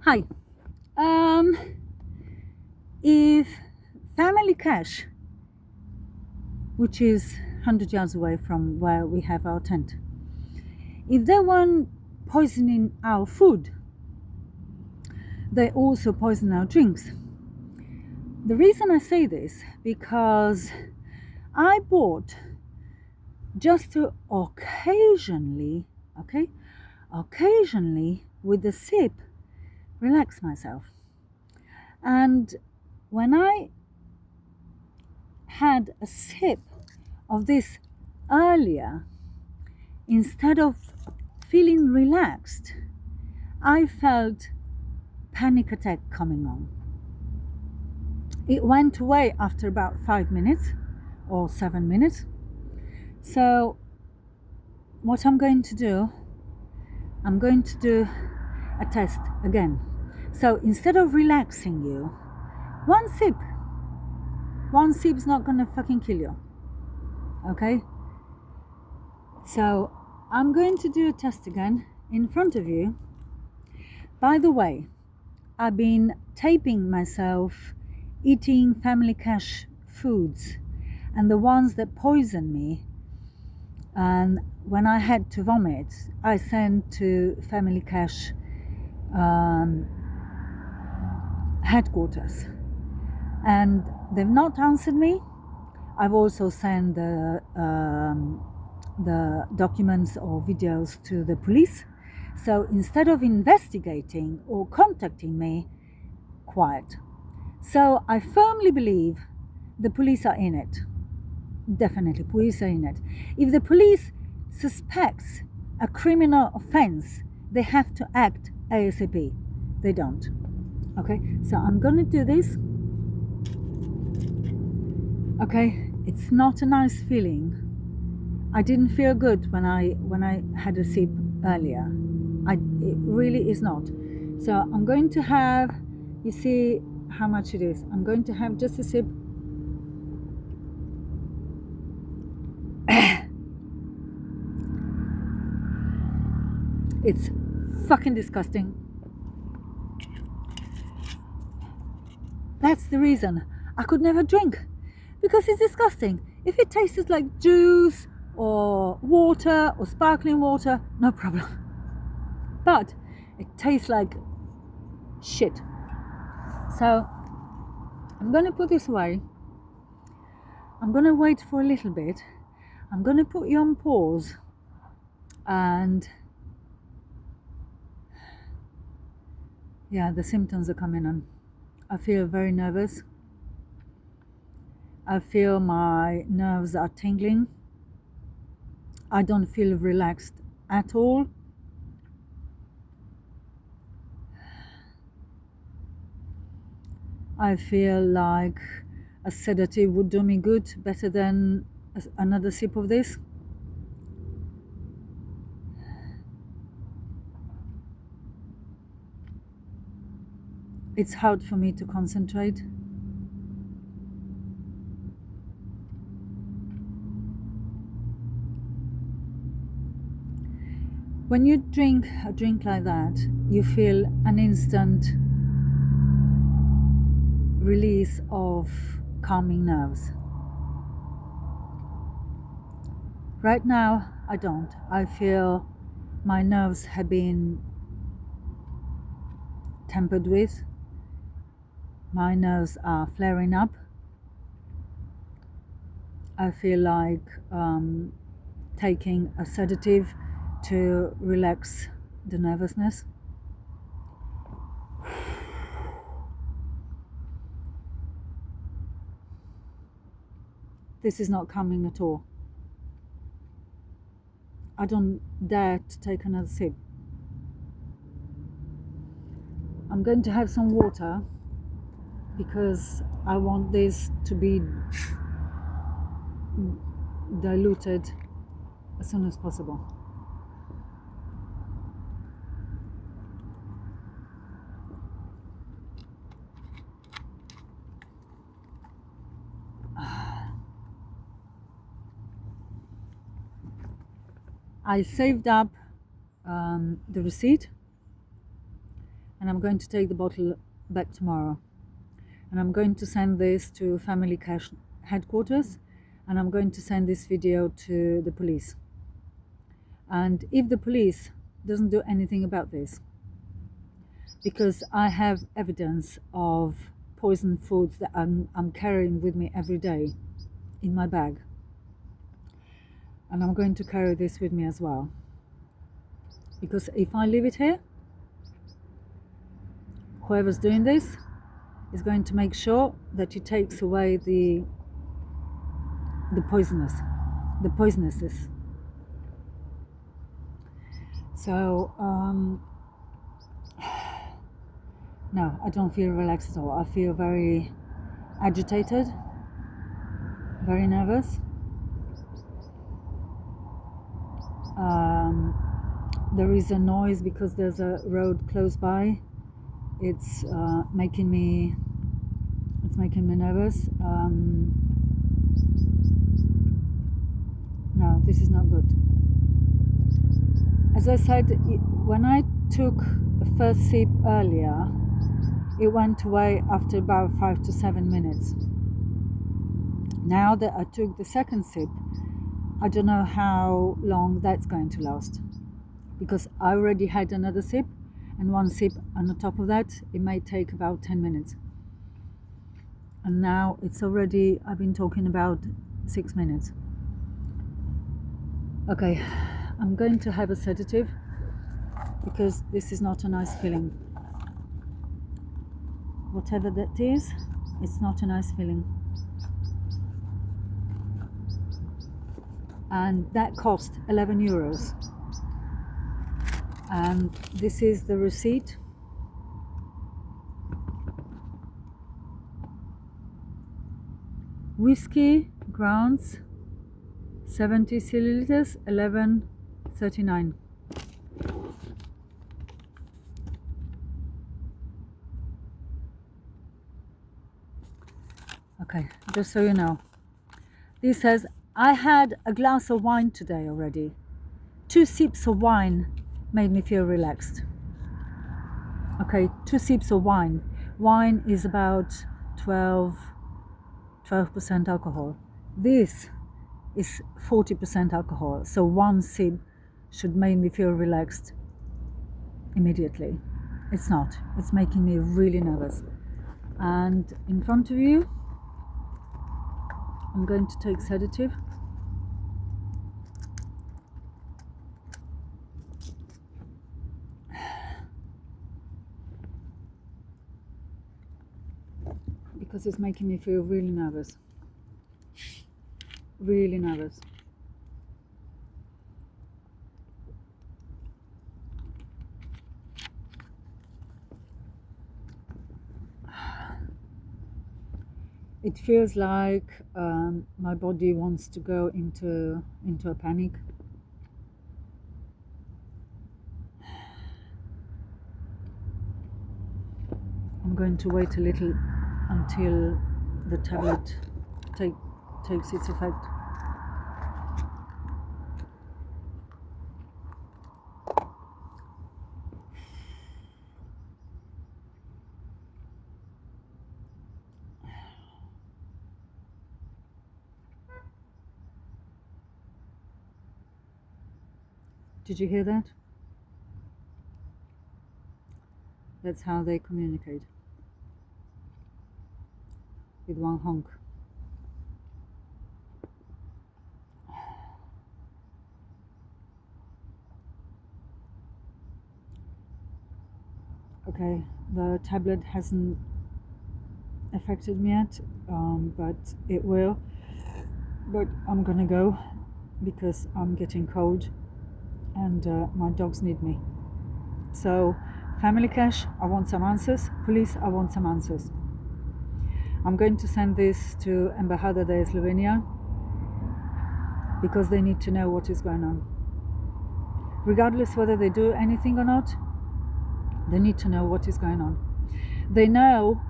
Hi. Um, if Family Cash, which is 100 yards away from where we have our tent, if they weren't poisoning our food, they also poison our drinks. The reason I say this because I bought just to occasionally with a sip, relax myself. And when I had a sip of this earlier, instead of feeling relaxed, I felt panic attack coming on. It went away after about 5 minutes or 7 minutes. So what I'm going to do a test again. So instead of relaxing you, one sip is not gonna fucking kill you. Okay? So I'm going to do a test again in front of you. By the way, I've been taping myself eating Family Cash foods and the ones that poison me. And when I had to vomit, I sent to Family Cash headquarters, and they've not answered me. I've also sent the documents or videos to the police. So instead of investigating or contacting me, quiet. So I firmly believe the police are in it. Definitely, police are in it. If the police suspects a criminal offense, they have to act ASAP. They don't. Okay, so I'm gonna do this. Okay, it's not a nice feeling. I didn't feel good when I had a sip earlier. It really is not. So I'm going to have, you see how much it is. I'm going to have just a sip. It's fucking disgusting. That's the reason I could never drink, because it's disgusting. If it tastes like juice or water or sparkling water, no problem. But it tastes like shit. So I'm gonna put this away. I'm gonna wait for a little bit. I'm gonna put you on pause, and yeah, the symptoms are coming on. I feel very nervous. I feel my nerves are tingling. I don't feel relaxed at all. I feel like a sedative would do me good, better than another sip of this. It's hard for me to concentrate. When you drink a drink like that, you feel an instant release of calming nerves. Right now, I don't. I feel my nerves have been tampered with. My nerves are flaring up. I feel like taking a sedative to relax the nervousness. This is not calming at all. I don't dare to take another sip. I'm going to have some water because I want this to be diluted as soon as possible. I saved up the receipt and I'm going to take the bottle back tomorrow. And I'm going to send this to Family Cash headquarters, and I'm going to send this video to the police. And if the police doesn't do anything about this, because I have evidence of poisoned foods that I'm carrying with me every day in my bag, and I'm going to carry this with me as well, because if I leave it here, whoever's doing this is going to make sure that he takes away the poisonuses. So no, I don't feel relaxed at all. I feel very agitated, very nervous. There is a noise because there's a road close by. It's making me nervous. No, this is not good. As I said, when I took the first sip earlier, it went away after about 5 to 7 minutes. Now that I took the second sip, I don't know how long that's going to last, because I already had another sip, and one sip on top of that, it may take about 10 minutes. And now it's already, I've been talking about 6 minutes. Okay, I'm going to have a sedative, because this is not a nice feeling. Whatever that is, it's not a nice feeling. And that cost 11 euros. And this is the receipt. Whiskey, grounds, 70 milliliters, 11.39. Okay, just so you know. This says, I had a glass of wine today already. 2 sips of wine made me feel relaxed. Okay, 2 sips of wine. Wine is about 12% alcohol. This is 40% alcohol. So 1 sip should make me feel relaxed immediately. It's not. It's making me really nervous. And in front of you, I'm going to take sedative. Because it's making me feel really nervous. Really nervous. It feels like my body wants to go into a panic. I'm going to wait a little until the tablet takes its effect. Did you hear that? That's how they communicate. With one honk. Okay, the tablet hasn't affected me yet, but it will. But I'm gonna go because I'm getting cold and my dogs need me. So, Family Cash, I want some answers. Police, I want some answers. I'm going to send this to Embajada de Slovenia because they need to know what is going on. Regardless whether they do anything or not, they need to know what is going on. They know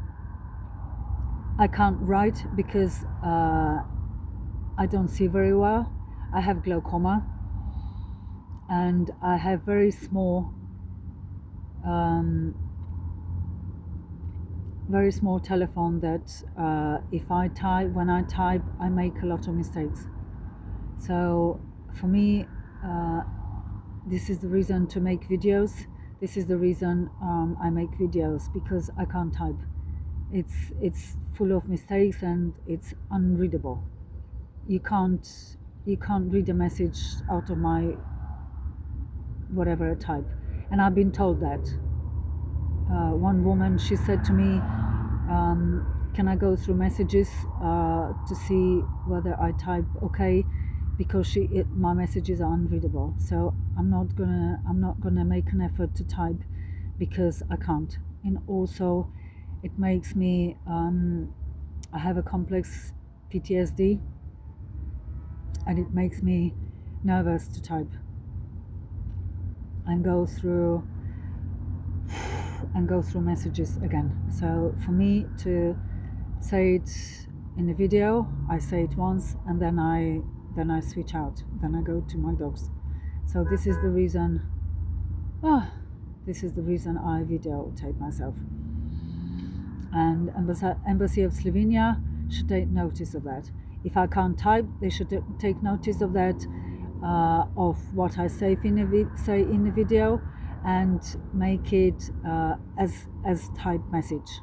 I can't write because I don't see very well. I have glaucoma and I have very small very small telephone that when I type, I make a lot of mistakes. So for me, this is the reason to make videos. This is the reason I make videos, because I can't type. It's full of mistakes and it's unreadable. You can't read a message out of my whatever I type. And I've been told that. One woman, she said to me, can I go through messages to see whether I type okay, because my messages are unreadable. So I'm not gonna make an effort to type, because I can't. And also it makes me I have a complex PTSD, and it makes me nervous to type and go through messages again. So for me to say it in a video, I say it once and then I switch out. Then I go to my dogs. So this is the reason. This is the reason I videotape myself. And Embassy of Slovenia should take notice of that. If I can't type, they should take notice of that, of what I say in the video, and make it as type message.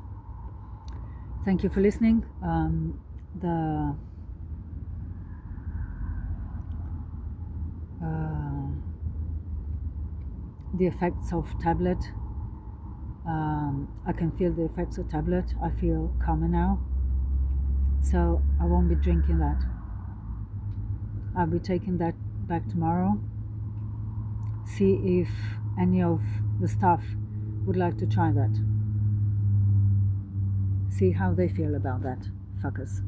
Thank you for listening. The effects of tablet. I can feel the effects of tablet. I feel calmer now. So I won't be drinking that. I'll be taking that back tomorrow. See if any of the staff would like to try that. See how they feel about that, fuckers.